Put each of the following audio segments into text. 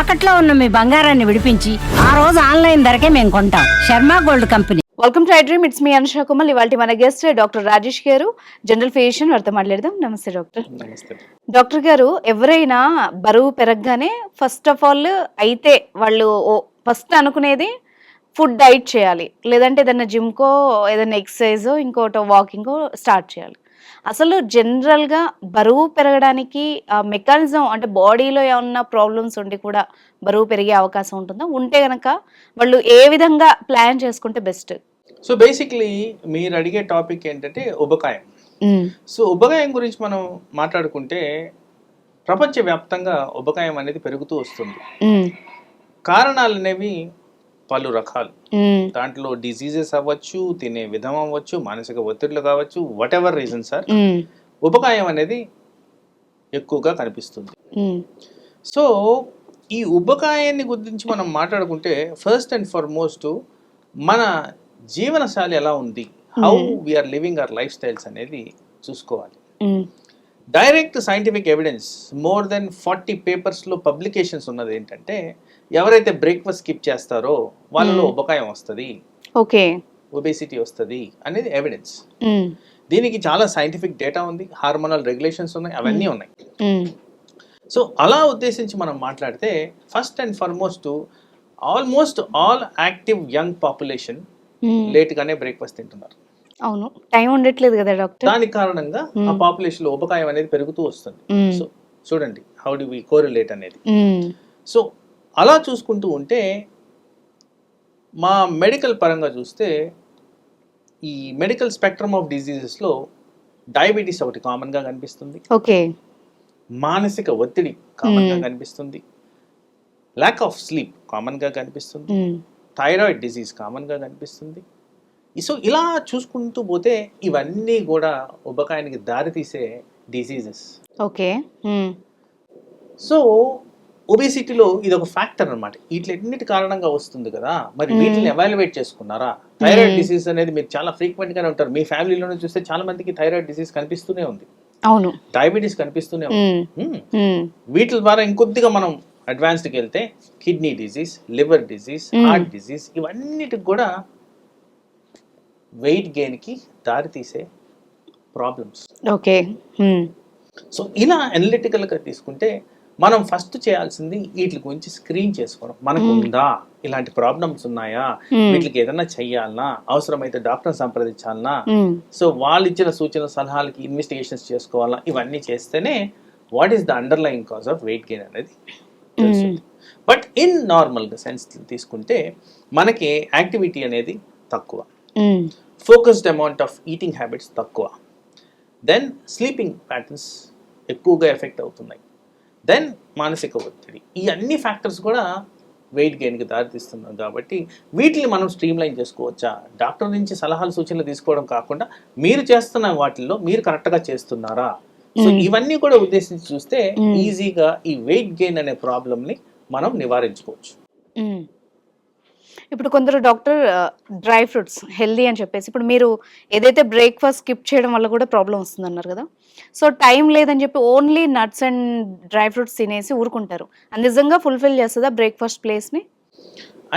తాకట్లో ఉన్న మీ బంగారాన్ని విడిపించి ఆ రోజు ఆన్లైన్ ధరకే మేము కొంటాం. Sharma gold company. Welcome to iDream. It's me Anusha Kumar. ఇవాళ మన గెస్ట్ డాక్టర్ రాజేష్ గారు, జనరల్ ఫిజిషియన్. వారితో మాట్లాడదాం. నమస్తే డాక్టర్. డాక్టర్ గారు, ఎవరైనా బరువు పెరగగానే ఫస్ట్ ఆఫ్ ఆల్ అయితే వాళ్ళు ఫస్ట్ అనుకునేది ఫుడ్ డైట్ చేయాలి, లేదంటే ఏదైనా జిమ్కో ఏదైనా ఎక్సర్సైజో ఇంకోటో వాకింగో స్టార్ట్ చేయాలి. అసలు జనరల్గా బరువు పెరగడానికి మెకానిజం అంటే బాడీలో ఏమన్నా ప్రాబ్లమ్స్ ఉండి కూడా బరువు పెరిగే అవకాశం ఉంటుందా? ఉంటే గనక వాళ్ళు ఏ విధంగా ప్లాన్ చేసుకుంటే బెస్ట్? సో బేసిక్లీ మీరు అడిగే టాపిక్ ఏంటంటే ఉబకాయం. సో ఉబకాయం గురించి మనం మాట్లాడుకుంటే ప్రపంచవ్యాప్తంగా ఉబకాయం అనేది పెరుగుతూ వస్తుంది. కారణాలు అనేవి పలు రకాలు. దాంట్లో డిసీజెస్ అవ్వచ్చు, తినే విధం అవ్వచ్చు, మానసిక ఒత్తిళ్లు కావచ్చు, వాట్ ఎవర్ రీజన్స్ సార్, ఉబకాయం అనేది ఎక్కువగా కనిపిస్తుంది. సో ఈ ఉబకాయాన్ని గురించి మనం మాట్లాడుకుంటే ఫస్ట్ అండ్ ఫార్మోస్ట్ మన జీవనశైలి ఎలా ఉంది, how we're living our life styles అనేది చూసుకోవాలి. Direct scientific evidence more than 40 పేపర్స్లో పబ్లికేషన్స్ ఉన్నది ఏంటంటే, ఎవరైతే బ్రేక్ఫాస్ట్ స్కిప్ చేస్తారో వాళ్ళలో ఉబకాయం వస్తుంది, ఓకే, ఒబేసిటీ వస్తుంది అనేది ఎవిడెన్స్. దీనికి చాలా సైంటిఫిక్ డేటా ఉంది, హార్మోనల్ రెగ్యులేషన్స్ ఉన్నాయి, అవన్నీ ఉన్నాయి. సో అలా ఉద్దేశించి మనం మాట్లాడితే first and foremost almost all active young population లేట్గానే బ్రేక్ఫాస్ట్ తింటున్నారు. అవును, టైం ఉండట్లేదు కదా డాక్టర్. దానికి కారణంగా ఆ పాపులేషన్ లో ఉపకాయం అనేది పెరుగుతూ వస్తుంది. సో చూడండి హౌ డు వి కోరిలేట్ అనేది. సో అలా చూసుకుంటూ ఉంటే మా మెడికల్ పరంగా చూస్తే ఈ మెడికల్ స్పెక్ట్రమ్ ఆఫ్ డిజీజెస్ లో డయాబెటీస్ ఒకటి కామన్ గా కనిపిస్తుంది, ఓకే, మానసిక ఒత్తిడి కామన్ గా కనిపిస్తుంది, ల్యాక్ ఆఫ్ స్లీప్ కామన్ గా కనిపిస్తుంది, థైరాయిడ్ డిజీజ్ కామన్ గా కనిపిస్తుంది. సో ఇలా చూసుకుంటూ పోతే ఇవన్నీ కూడా ఉబకాయానికి దారితీసే డిసీజెస్. ఓకే. సో ఒబేసిటీలో ఇది ఒక ఫ్యాక్టర్ అనమాట. వీటిలన్నిటి కారణంగా వస్తుంది కదా, మరి వీటిని ఎవాల్యుయేట్ చేసుకున్నారా? థైరాయిడ్ డిసీజ్ అనేది మీరు చాలా ఫ్రీక్వెంట్ గానే ఉంటారు, మీ ఫ్యామిలీలోనే చూస్తే చాలా మందికి థైరాయిడ్ డిసీజ్ కనిపిస్తూనే ఉంది, అవును, డయాబెటీస్ కనిపిస్తూనే ఉంది. వీటి ద్వారా ఇంకొద్దిగా మనం అడ్వాన్స్డ్కి వెళ్తే kidney disease, liver disease, heart disease, ఇవన్నిటికి కూడా వెయిట్ గెయిన్ కి దారి తీసే ప్రాబ్లమ్స్. ఓకే. సో ఇలా అనలిటికల్ గా తీసుకుంటే మనం ఫస్ట్ చేయాల్సింది వీటి గురించి స్క్రీన్ చేసుకోవడం. మనకు ఉందా, ఇలాంటి ప్రాబ్లమ్స్ ఉన్నాయా, వీటికి ఏదైనా చెయ్యాలనా, అవసరమైతే డాక్టర్ సంప్రదించాలనా, సో వాళ్ళు ఇచ్చిన సూచన సలహాలకి ఇన్వెస్టిగేషన్స్ చేసుకోవాలా, ఇవన్నీ చేస్తేనే what is the underlying cause of weight gain అనేది తెలుస్తుంది. బట్ ఇన్ నార్మల్ సెన్స్ తీసుకుంటే మనకి యాక్టివిటీ అనేది తక్కువ, focused amount of eating habits తక్కువ, దెన్ స్లీపింగ్ ప్యాటర్న్స్ ఎక్కువగా ఎఫెక్ట్ అవుతున్నాయి, దెన్ మానసిక ఒత్తిడి, ఈ అన్ని ఫ్యాక్టర్స్ కూడా వెయిట్ గెయిన్కి దారితీస్తున్నాం. కాబట్టి వీటిని మనం స్ట్రీమ్ లైన్ చేసుకోవచ్చా? డాక్టర్ నుంచి సలహాలు సూచనలు తీసుకోవడం కాకుండా మీరు చేస్తున్న వాటిల్లో మీరు కరెక్ట్గా చేస్తున్నారా? సో ఇవన్నీ కూడా ఉద్దేశించి చూస్తే ఈజీగా ఈ వెయిట్ గెయిన్ అనే ప్రాబ్లమ్ని మనం నివారించుకోవచ్చు. ఇప్పుడు కొందరు డాక్టర్ డ్రై ఫ్రూట్స్ హెల్దీ అని చెప్పేసి, ఇప్పుడు మీరు ఏదైతే బ్రేక్ఫాస్ట్ స్కిప్ చేయడం వల్ల కూడా ప్రాబ్లం వస్తుంది అన్నారు కదా, సో టైం లేదని చెప్పి only nuts and dry fruits తినేసి ఊరుకుంటారు. అది నిజంగా ఫుల్ఫిల్ చేస్తుందా బ్రేక్ఫాస్ట్ ప్లేస్ని?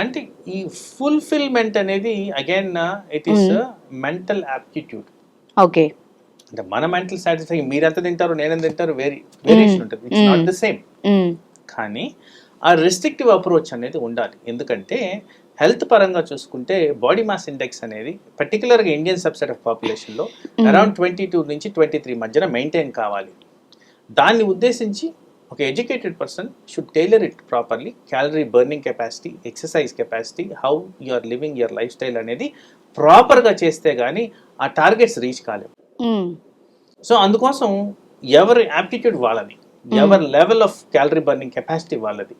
అంటే ఈ ఫుల్ఫిల్మెంట్ అనేది again it is mental aptitude. Okay, అంటే మన మెంటల్ సాటిస్ఫై, మీరు ఎంత తింటారు నేను తింటారు వేరియేషన్ ఉంటుంది, ఇట్స్ నాట్ ద సేమ్. కానీ ఆ రెస్ట్రిక్టివ్ అప్రోచ్ అనేది ఉండాలి. ఎందుకంటే హెల్త్ పరంగా చూసుకుంటే బాడీ మాస్ ఇండెక్స్ అనేది పర్టికులర్గా ఇండియన్ సబ్సెట్ ఆఫ్ పాపులేషన్లో అరౌండ్ 22 నుంచి 23 మధ్యన మెయింటైన్ కావాలి. దాన్ని ఉద్దేశించి ఒక educated person should tailor it properly. Calorie burning capacity, exercise capacity, how you are living your lifestyle అనేది ప్రాపర్గా చేస్తే కానీ ఆ టార్గెట్స్ రీచ్ కాలేవు. సో అందుకోసం ఎవరి యాప్టిట్యూడ్ వాళ్ళది, ఎవరి level of calorie burning capacity వాళ్ళది,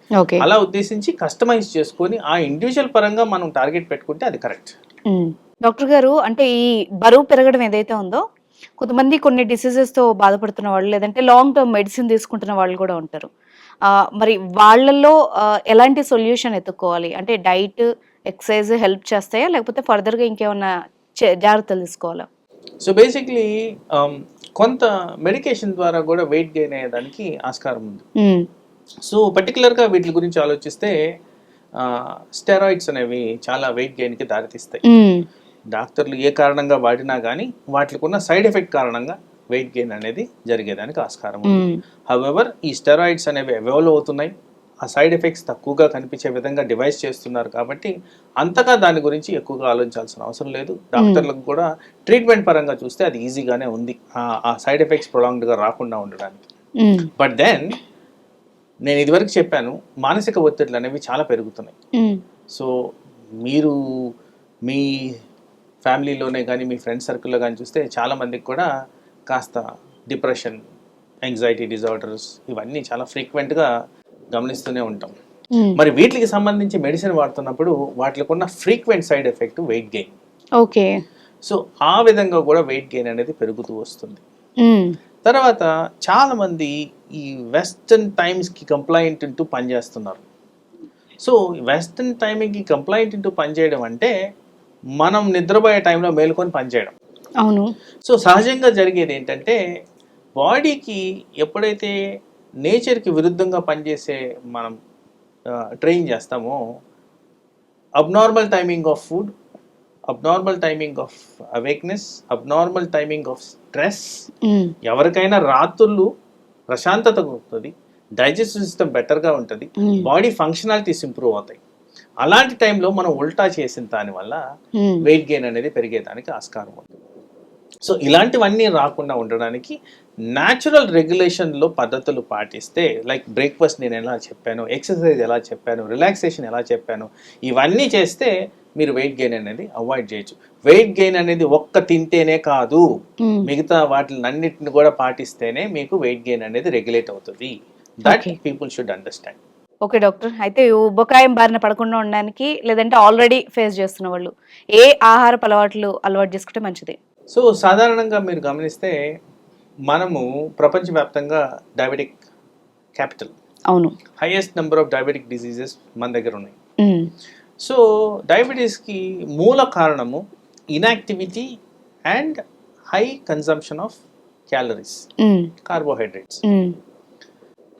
అలా ఉద్దేశించి కస్టమైజ్ చేసుకొని ఆ ఇండివిజువల్ పరంగా మనం టార్గెట్ పెట్టుకుంటే అది కరెక్ట్. డాక్టర్ గారు, అంటే ఈ బరువు పెరగడం ఏదైతే ఉందో, కొంతమంది కొన్ని డిసీజెస్తో బాధపడుతున్న వాళ్ళు, లేదంటే లాంగ్ టర్మ్ మెడిసిన్ తీసుకుంటున్న వాళ్ళు కూడా ఉంటారు. మరి వాళ్ళల్లో ఎలాంటి సొల్యూషన్ ఎత్తుక్కోవాలి? అంటే డైట్, ఎక్సర్సైజ్ హెల్ప్ చేస్తాయా, లేకపోతే ఫర్దర్గా ఇంకేమన్నా జాగ్రత్తలు తీసుకోవాలా? సో బేసిక్లీ కొంత మెడికేషన్ ద్వారా కూడా వెయిట్ గెయిన్ అయ్యేదానికి ఆస్కారం ఉంది. సో పర్టికులర్గా వీటి గురించి ఆలోచిస్తే స్టెరాయిడ్స్ అనేవి చాలా వెయిట్ గెయిన్కి దారితీస్తాయి. డాక్టర్లు ఏ కారణంగా వాడినా కానీ వాటికి ఉన్న సైడ్ ఎఫెక్ట్ కారణంగా వెయిట్ గెయిన్ అనేది జరిగేదానికి ఆస్కారం ఉంది. హౌఎవర్ ఈ స్టెరాయిడ్స్ అనేవి అవైలబుల్ అవుతున్నాయి, ఆ సైడ్ ఎఫెక్ట్స్ తక్కువగా కనిపించే విధంగా డివైస్ చేస్తున్నారు కాబట్టి అంతగా దాని గురించి ఎక్కువగా ఆలోచించాల్సిన అవసరం లేదు. డాక్టర్లకు కూడా ట్రీట్మెంట్ పరంగా చూస్తే అది ఈజీగానే ఉంది ఆ సైడ్ ఎఫెక్ట్స్ ప్రొలాంగ్డ్గా రాకుండా ఉండడానికి. బట్ దెన్ నేను ఇదివరకు చెప్పాను, మానసిక ఒత్తిడులు అనేవి చాలా పెరుగుతున్నాయి. సో మీరు మీ ఫ్యామిలీలోనే కానీ మీ ఫ్రెండ్ సర్కిల్లో కానీ చూస్తే చాలా మందికి కూడా కాస్త డిప్రెషన్, యాంగ్జైటీ డిజార్డర్స్ ఇవన్నీ చాలా ఫ్రీక్వెంట్గా గమనిస్తూనే ఉంటాం. మరి వీటికి సంబంధించి మెడిసిన్ వాడుతున్నప్పుడు వాటికి ఉన్న frequent side effect weight gain. Okay. So ఆ విధంగా కూడా వెయిట్ గెయిన్ అనేది పెరుగుతూ వస్తుంది. తర్వాత చాలా మంది ఈ వెస్టర్న్ టైమ్స్కి కంప్లైంట్ ఇంటూ పనిచేస్తున్నారు. సో వెస్టర్న్ టైమింగ్కి కంప్లైంట్ ఇంటూ పనిచేయడం అంటే మనం నిద్రపోయే టైంలో మేలుకొని పనిచేయడం. అవును. సో సహజంగా జరిగేది ఏంటంటే బాడీకి ఎప్పుడైతే నేచర్కి విరుద్ధంగా పనిచేసే మనం ట్రైన్ చేస్తామో, abnormal timing of food, abnormal timing of awakeness, abnormal timing of stress, ఎవరికైనా రాత్రులు ప్రశాంతత ఉంటుంది, డైజెస్టివ్ సిస్టమ్ బెటర్గా ఉంటుంది, బాడీ ఫంక్షనాలిటీస్ ఇంప్రూవ్ అవుతాయి. అలాంటి టైంలో మనం ఉల్టా చేసిన దానివల్ల వెయిట్ గెయిన్ అనేది పెరిగేదానికి ఆస్కారం ఉంది. సో ఇలాంటివన్నీ రాకుండా ఉండడానికి న్యాచురల్ రెగ్యులేషన్లో పద్ధతులు పాటిస్తే, లైక్ బ్రేక్ఫాస్ట్ నేను ఎలా చెప్పాను, ఎక్సర్సైజ్ ఎలా చెప్పాను, రిలాక్సేషన్ ఎలా చెప్పాను, ఇవన్నీ చేస్తే మీరు వెయిట్ గెయిన్ అనేది అవాయిడ్ చేయొచ్చు. వెయిట్ గెయిన్ అనేది ఒక్క తింటేనే కాదు, మిగతా వాటిని కూడా పాటిస్తేనే మీకు వెయిట్ గెయిన్ అనేది రెగ్యులేట్ అవుతుంది. That people should understand. Okay doctor, అయితే ఉబకాయం బారిన పడకుండా ఉండడానికి, లేదంటే ఆల్రెడీ ఫేస్ చేస్తున్న వాళ్ళు ఏ ఆహారపు అలవాటు చేసుకుంటే మంచిది? సో సాధారణంగా మీరు గమనిస్తే మనము ప్రపంచవ్యాప్తంగా డయాబెటిక్ క్యాపిటల్. అవును. Highest number of diabetic diseases మన దగ్గర ఉన్నాయి. సో డయాబెటీస్కి మూల కారణము inactivity and high consumption of calories, carbohydrates.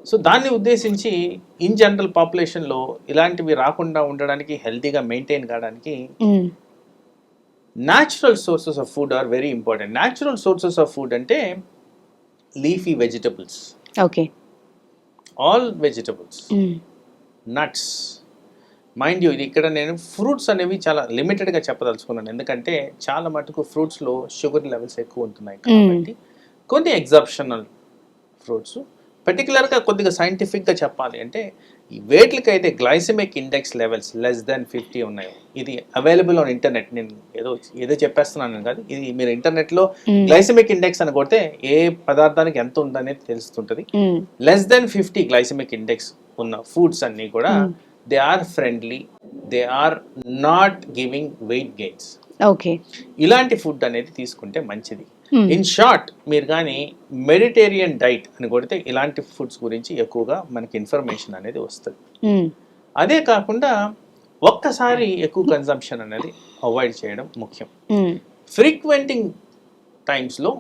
So దాన్ని ఉద్దేశించి ఇన్ జనరల్ పాపులేషన్లో ఇలాంటివి రాకుండా ఉండడానికి, హెల్తీగా మెయింటైన్ కావడానికి natural sources of food are very important. Natural sources of food అంటే leafy vegetables, okay, all vegetables, nuts. Mind you, ఇది ఇక్కడ నేను ఫ్రూట్స్ అనేవి చాలా లిమిటెడ్గా చెప్పదలుచుకున్నాను, ఎందుకంటే చాలా మటుకు ఫ్రూట్స్లో షుగర్ లెవెల్స్ ఎక్కువ ఉంటున్నాయి కాబట్టి కొన్ని ఎగ్జాప్షనల్ ఫ్రూట్స్. పర్టికులర్గా కొద్దిగా సైంటిఫిక్గా చెప్పాలి అంటే ఈ వేట్లకైతే glycemic index levels less than 50 ఉన్నాయి. ఇది అవైలబుల్ ఆన్ ఇంటర్నెట్. నేను ఏదో చెప్పేస్తున్నాను కాదు, ఇది మీరు ఇంటర్నెట్లో గ్లైసెమిక్ ఇండెక్స్ అని కొడితే ఏ పదార్థానికి ఎంత ఉందనేది తెలుస్తుంటుంది. లెస్ దెన్ 50 గ్లైసెమిక్ ఇండెక్స్ ఉన్న ఫుడ్స్ అన్నీ కూడా they are friendly, they are not giving weight gains. Okay, ఇలాంటి ఫుడ్ అనేది తీసుకుంటే మంచిది. ఇన్ షార్ట్, మీరు కానీ మెడిటేరియన్ డైట్ అని కొడితే ఇలాంటి ఫుడ్స్ గురించి ఎక్కువగా మనకి ఇన్ఫర్మేషన్ అనేది వస్తుంది. అదే కాకుండా ఒక్కసారి ఎక్కువ కన్సంప్షన్ అనేది అవాయిడ్ చేయడం ముఖ్యం. ఫ్రీక్వెంటింగ్ టైమ్స్లో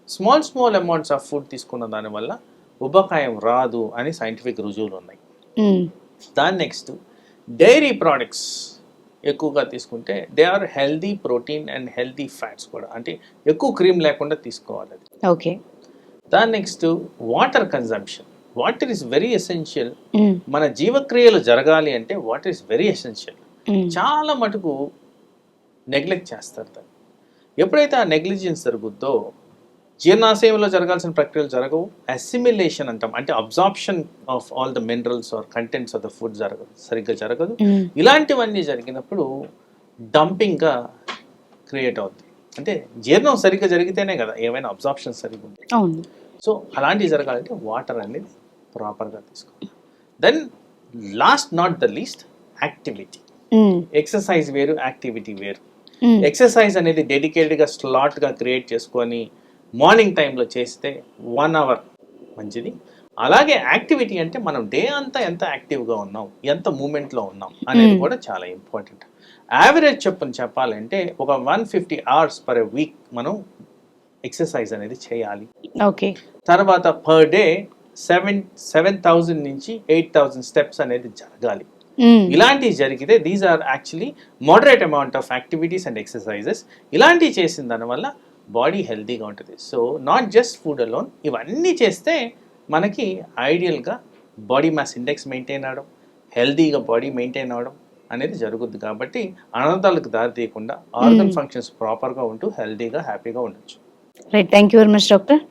స్మాల్ అమౌంట్స్ ఆఫ్ ఫుడ్ తీసుకున్న దానివల్ల ఉబకాయం రాదు అని సైంటిఫిక్ రుజువులు ఉన్నాయి. దాని నెక్స్ట్ డైరీ ప్రోడక్ట్స్ ఎక్కువగా తీసుకుంటే they are healthy protein and healthy fats కూడా, అంటే ఎక్కువ క్రీమ్ లేకుండా తీసుకోవాలి అది. ఓకే. దాని next water consumption. Water is very essential. మన జీవక్రియలు జరగాలి అంటే వాటర్ ఈస్ వెరీ ఎసెన్షియల్. చాలా మటుకు నెగ్లెక్ట్ చేస్తారు దాన్ని. ఎప్పుడైతే ఆ నెగ్లిజెన్స్ జరుగుద్దో జీర్ణాశయంలో జరగాల్సిన ప్రక్రియలు జరగవు. అసిమిలేషన్ అంటాం, అంటే absorption of all the minerals or contents of the food సరిగ్గా జరగదు. ఇలాంటివన్నీ జరిగినప్పుడు డంపింగ్గా క్రియేట్ అవుతుంది. అంటే జీర్ణం సరిగ్గా జరిగితేనే కదా ఏమైనా అబ్జార్ప్షన్ సరిగ్గా ఉంటుంది. సో అలాంటివి జరగాలంటే వాటర్ అనేది ప్రాపర్గా తీసుకోవాలి. Then last not the least activity. Exercise వేరు, యాక్టివిటీ వేరు. ఎక్సర్సైజ్ అనేది డెడికేటెడ్గా స్లాట్గా క్రియేట్ చేసుకొని మార్నింగ్ టైంలో చేస్తే 1 hour మంచిది. అలాగే యాక్టివిటీ అంటే మనం డే అంతా ఎంత యాక్టివ్గా ఉన్నాం, ఎంత మూమెంట్లో ఉన్నాం అనేది కూడా చాలా ఇంపార్టెంట్. యావరేజ్ చెప్పాలంటే ఒక 150 hours per week మనం ఎక్సర్సైజ్ అనేది చేయాలి. ఓకే. తర్వాత పర్ డే 7,000 నుంచి 8,000 స్టెప్స్ అనేది జరగాలి. ఇలాంటివి జరిగితే these are actually moderate amount of activities and exercises. ఇలాంటివి చేసిన దానివల్ల బాడీ హెల్తీగా ఉంటుంది. So not just food alone, ఇవన్నీ చేస్తే మనకి ఐడియల్గా బాడీ మాస్ ఇండెక్స్ మెయింటైన్ అవడం, హెల్తీగా బాడీ మెయింటైన్ అవడం అనేది జరుగుద్ది. కాబట్టి అనర్థాలకు దారి తీయకుండా ఆర్గన్ ఫంక్షన్స్ ప్రాపర్గా ఉంటూ హెల్తీగా హ్యాపీగా ఉండొచ్చు. Right, thank you very much doctor.